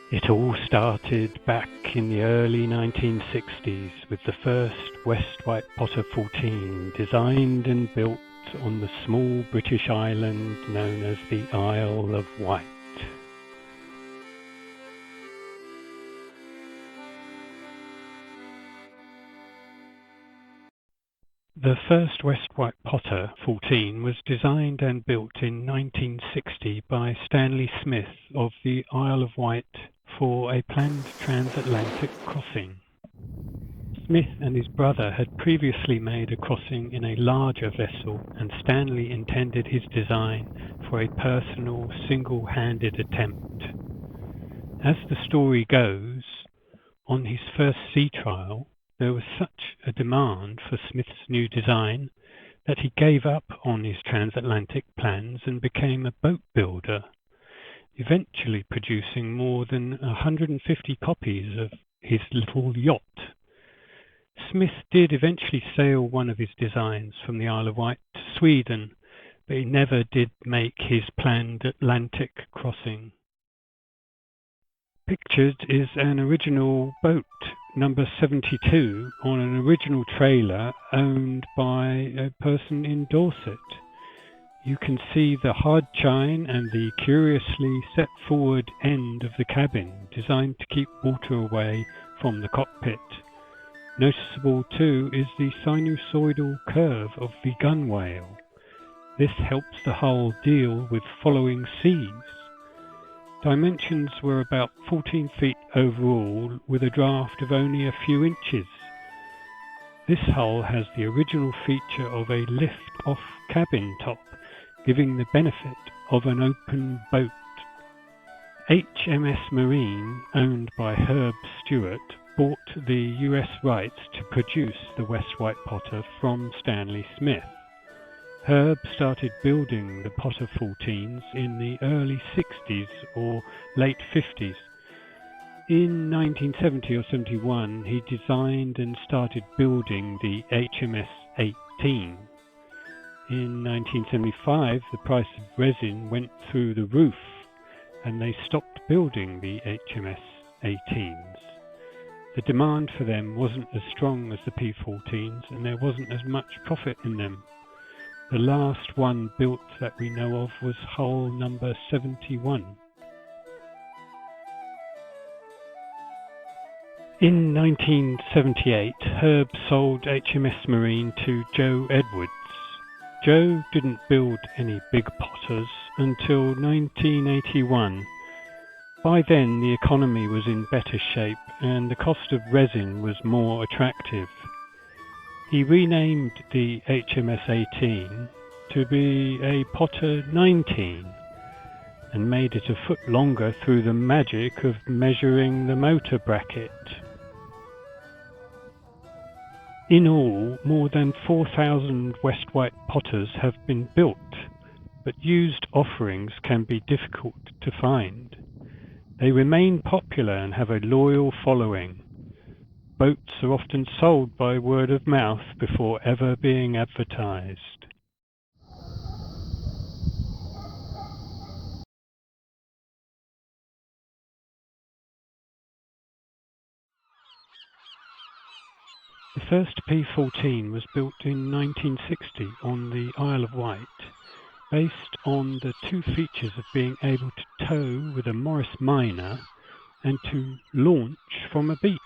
It all started back in the early 1960s with the first West Wight Potter 14 designed and built on the small British island known as the Isle of Wight. The first West Wight Potter 14 was designed and built in 1960 by Stanley Smith of the Isle of Wight for a planned transatlantic crossing. Smith and his brother had previously made a crossing in a larger vessel, and Stanley intended his design for a personal, single-handed attempt. As the story goes, on his first sea trial, there was such a demand for Smith's new design that he gave up on his transatlantic plans and became a boat builder, eventually producing more than 150 copies of his little yacht. Smith did eventually sail one of his designs from the Isle of Wight to Sweden, but he never did make his planned Atlantic crossing. Pictured is an original boat, number 72, on an original trailer owned by a person in Dorset. You can see the hard chine and the curiously set forward end of the cabin, designed to keep water away from the cockpit. Noticeable too is the sinusoidal curve of the gunwale. This helps the hull deal with following seas. Dimensions were about 14 feet overall, with a draft of only a few inches. This hull has the original feature of a lift-off cabin top, giving the benefit of an open boat. HMS Marine, owned by Herb Stewart, bought the US rights to produce the West Wight Potter from Stanley Smith. Herb started building the Potter 14s in the early 60s or late 50s. In 1970 or 71, he designed and started building the HMS 18. In 1975, the price of resin went through the roof, and they stopped building the HMS 18s. The demand for them wasn't as strong as the P14s, and there wasn't as much profit in them. The last one built that we know of was hull number 71. In 1978, Herb sold HMS Marine to Joe Edwards. Joe didn't build any big Potters until 1981. By then the economy was in better shape and the cost of resin was more attractive. He renamed the HMS 18 to be a Potter 19 and made it a foot longer through the magic of measuring the motor bracket. In all, more than 4,000 West Wight Potters have been built, but used offerings can be difficult to find. They remain popular and have a loyal following. Boats are often sold by word of mouth before ever being advertised. The first P14 was built in 1960 on the Isle of Wight, based on the two features of being able to tow with a Morris Minor and to launch from a beach.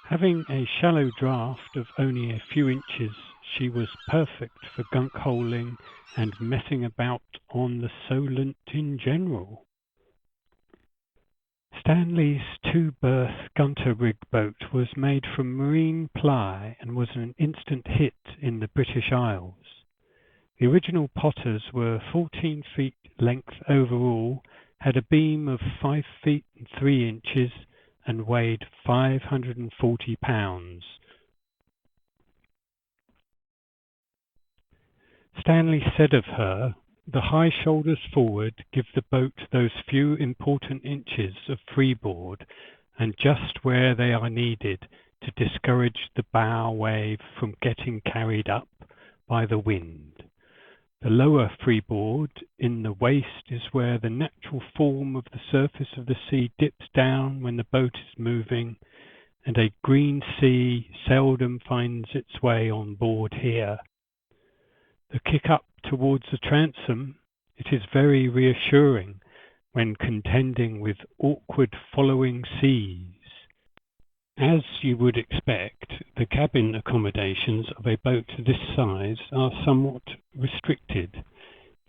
Having a shallow draft of only a few inches, she was perfect for gunk holing and messing about on the Solent in general. Stanley's two-berth Gunter rig boat was made from marine ply and was an instant hit in the British Isles. The original Potters were 14 feet length overall, had a beam of 5 feet and 3 inches, and weighed 540 pounds. Stanley said of her, "The high shoulders forward give the boat those few important inches of freeboard, and just where they are needed to discourage the bow wave from getting carried up by the wind. The lower freeboard in the waist is where the natural form of the surface of the sea dips down when the boat is moving, and a green sea seldom finds its way on board here. The kick up towards the transom, it is very reassuring when contending with awkward following seas. As you would expect, the cabin accommodations of a boat this size are somewhat restricted.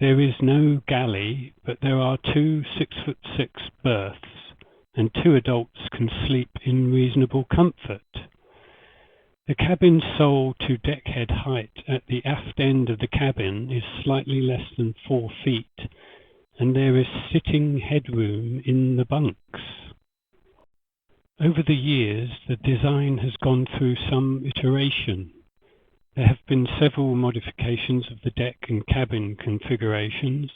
There is no galley, but there are 2 6'6" berths, and 2 adults can sleep in reasonable comfort. The cabin's sole to deckhead height at the aft end of the cabin is slightly less than 4 feet, and there is sitting headroom in the bunks. Over the years, the design has gone through some iteration. There have been several modifications of the deck and cabin configurations,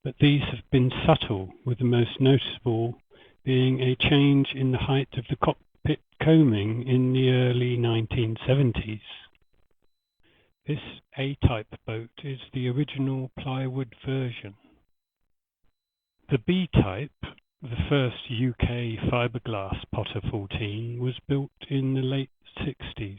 but these have been subtle, with the most noticeable being a change in the height of the cockpit coaming in the early 1970s. This A-type boat is the original plywood version. The B-type, the first UK fiberglass Potter 14, was built in the late 60s.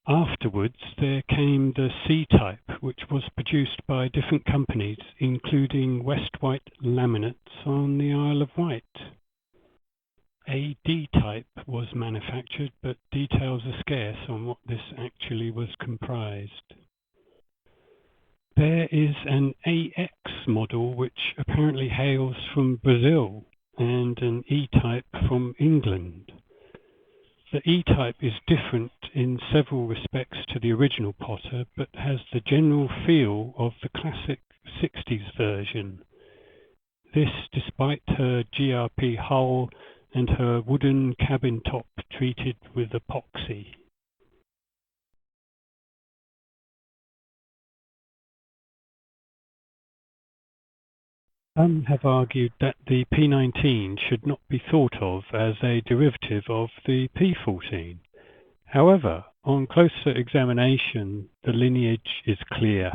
Afterwards, there came the C-type, which was produced by different companies, including West Wight Laminates on the Isle of Wight. A D-type was manufactured, but details are scarce on what this actually was comprised. There is an AX model which apparently hails from Brazil and an E-type from England. The E-type is different in several respects to the original Potter, but has the general feel of the classic 60s version. This despite her GRP hull and her wooden cabin top treated with epoxy. Some have argued that the P19 should not be thought of as a derivative of the P14. However, on closer examination, the lineage is clear.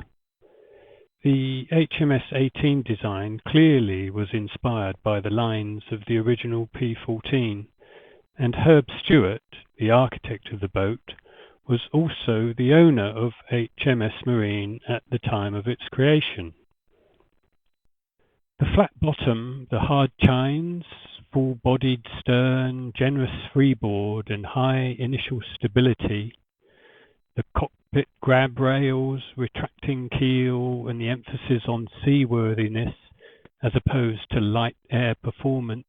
The HMS-18 design clearly was inspired by the lines of the original P14, and Herb Stewart, the architect of the boat, was also the owner of HMS Marine at the time of its creation. The flat bottom, the hard chines, full-bodied stern, generous freeboard and high initial stability, the cockpit grab rails, retracting keel and the emphasis on seaworthiness as opposed to light air performance,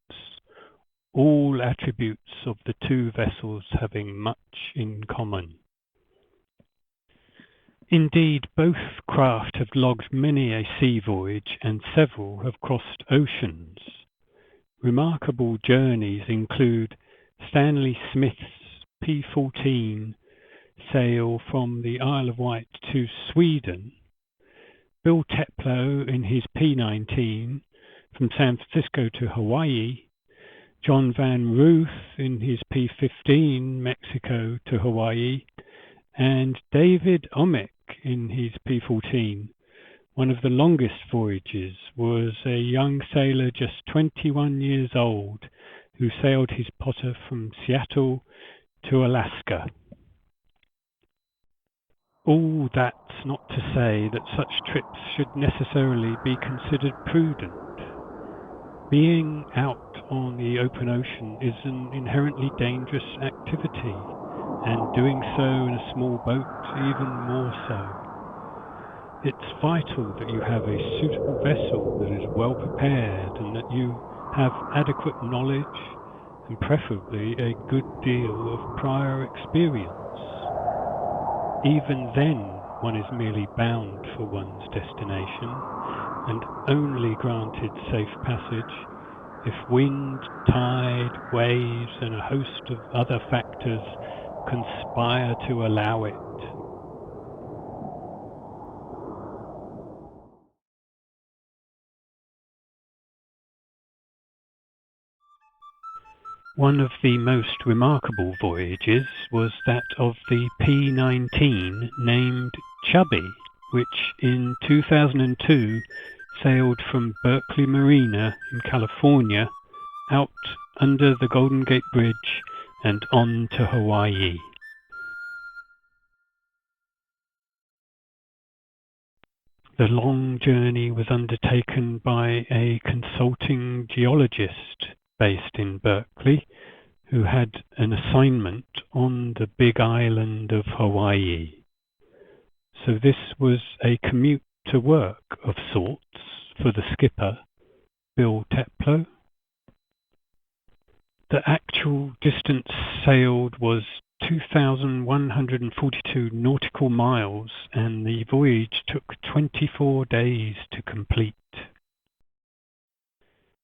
all attributes of the two vessels having much in common. Indeed, both craft have logged many a sea voyage and several have crossed oceans. Remarkable journeys include Stanley Smith's P14 sail from the Isle of Wight to Sweden, Bill Teplow in his P19 from San Francisco to Hawaii, John Van Ruth in his P15 Mexico to Hawaii, and David Omick in his P14. One of the longest voyages was a young sailor just 21 years old who sailed his Potter from Seattle to Alaska. All that's not to say that such trips should necessarily be considered prudent. Being out on the open ocean is an inherently dangerous activity, and doing so in a small boat even more so. It's vital that you have a suitable vessel that is well prepared and that you have adequate knowledge and preferably a good deal of prior experience. Even then, one is merely bound for one's destination and only granted safe passage if wind, tide, waves and a host of other factors conspire to allow it. One of the most remarkable voyages was that of the P-19 named Chubby, which in 2002 sailed from Berkeley Marina in California out under the Golden Gate Bridge and on to Hawaii. The long journey was undertaken by a consulting geologist based in Berkeley who had an assignment on the Big Island of Hawaii. So this was a commute to work of sorts for the skipper, Bill Teplow. The actual distance sailed was 2,142 nautical miles, and the voyage took 24 days to complete.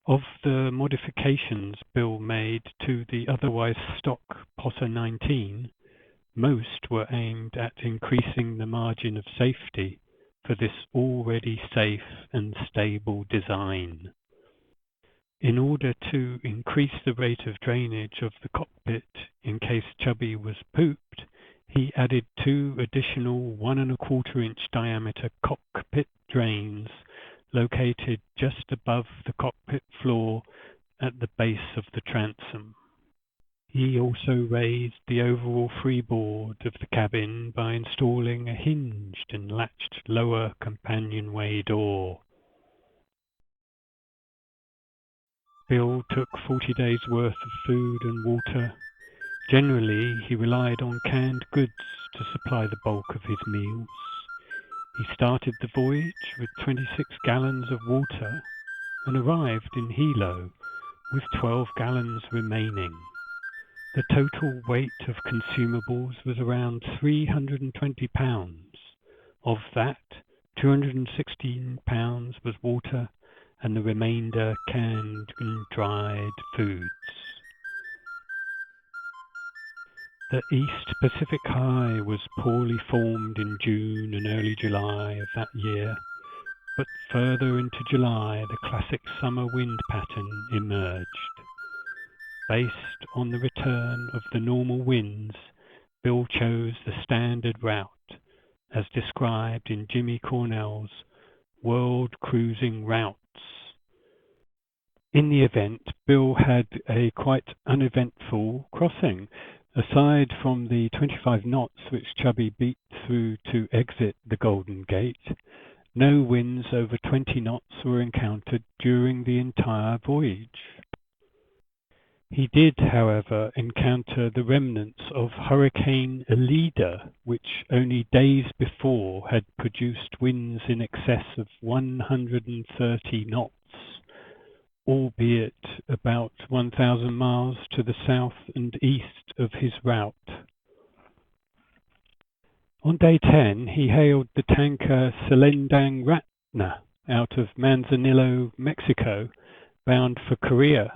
Of the modifications Bill made to the otherwise stock Potter 19, most were aimed at increasing the margin of safety for this already safe and stable design. In order to increase the rate of drainage of the cockpit in case Chubby was pooped, he added 2 additional 1¼ inch diameter cockpit drains located just above the cockpit floor at the base of the transom. He also raised the overall freeboard of the cabin by installing a hinged and latched lower companionway door. Bill took 40 days' worth of food and water. Generally, he relied on canned goods to supply the bulk of his meals. He started the voyage with 26 gallons of water and arrived in Hilo with 12 gallons remaining. The total weight of consumables was around 320 pounds. Of that, 216 pounds was water and the remainder canned and dried foods. The East Pacific High was poorly formed in June and early July of that year, but further into July the classic summer wind pattern emerged. Based on the return of the normal winds, Bill chose the standard route, as described in Jimmy Cornell's World Cruising Routes. In the event, Bill had a quite uneventful crossing. Aside from the 25 knots which Chubby beat through to exit the Golden Gate, no winds over 20 knots were encountered during the entire voyage. He did, however, encounter the remnants of Hurricane Elida, which only days before had produced winds in excess of 130 knots, albeit about 1,000 miles to the south and east of his route. On day 10, he hailed the tanker Selendang Ratna out of Manzanillo, Mexico, bound for Korea.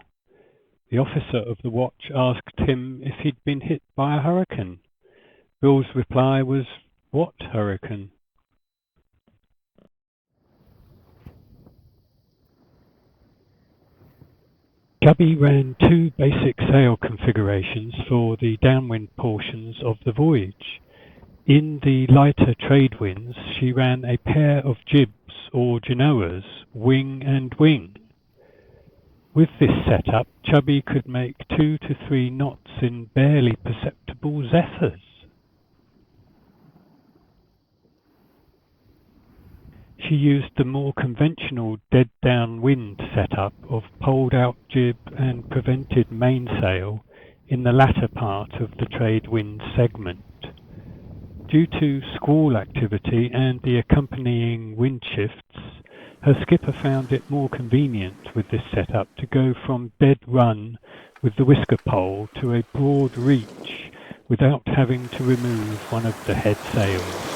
The officer of the watch asked him if he'd been hit by a hurricane. Bill's reply was, "What hurricane?" Chubby ran 2 basic sail configurations for the downwind portions of the voyage. In the lighter trade winds, she ran a pair of jibs or genoas, wing and wing. With this setup, Chubby could make 2 to 3 knots in barely perceptible zephyrs. She used the more conventional dead-down wind setup of poled-out jib and prevented mainsail in the latter part of the trade wind segment. Due to squall activity and the accompanying wind shifts, her skipper found it more convenient with this setup to go from dead run with the whisker pole to a broad reach without having to remove one of the head sails.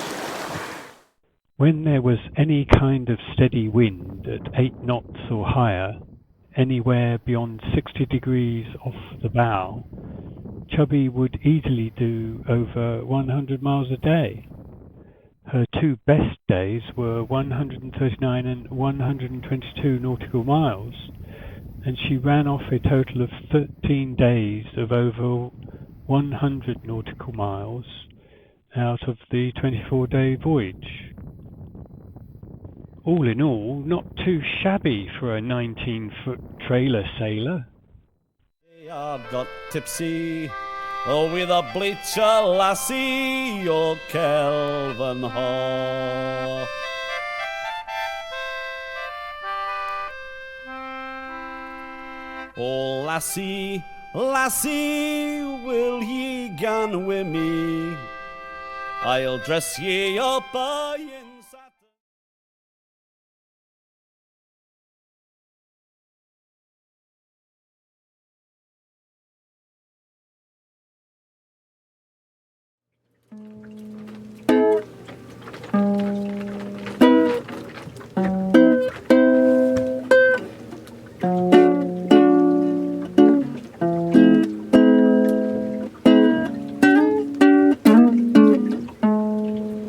When there was any kind of steady wind at 8 knots or higher, anywhere beyond 60 degrees off the bow, Chubby would easily do over 100 miles a day. Her 2 best days were 139 and 122 nautical miles, and she ran off a total of 13 days of over 100 nautical miles out of the 24-day voyage. All in all, not too shabby for a 19-foot trailer sailor. I got tipsy with a bleacher lassie, O Kelvin Hall. Oh lassie, lassie, will ye gan wi' me? I'll dress ye up in satin.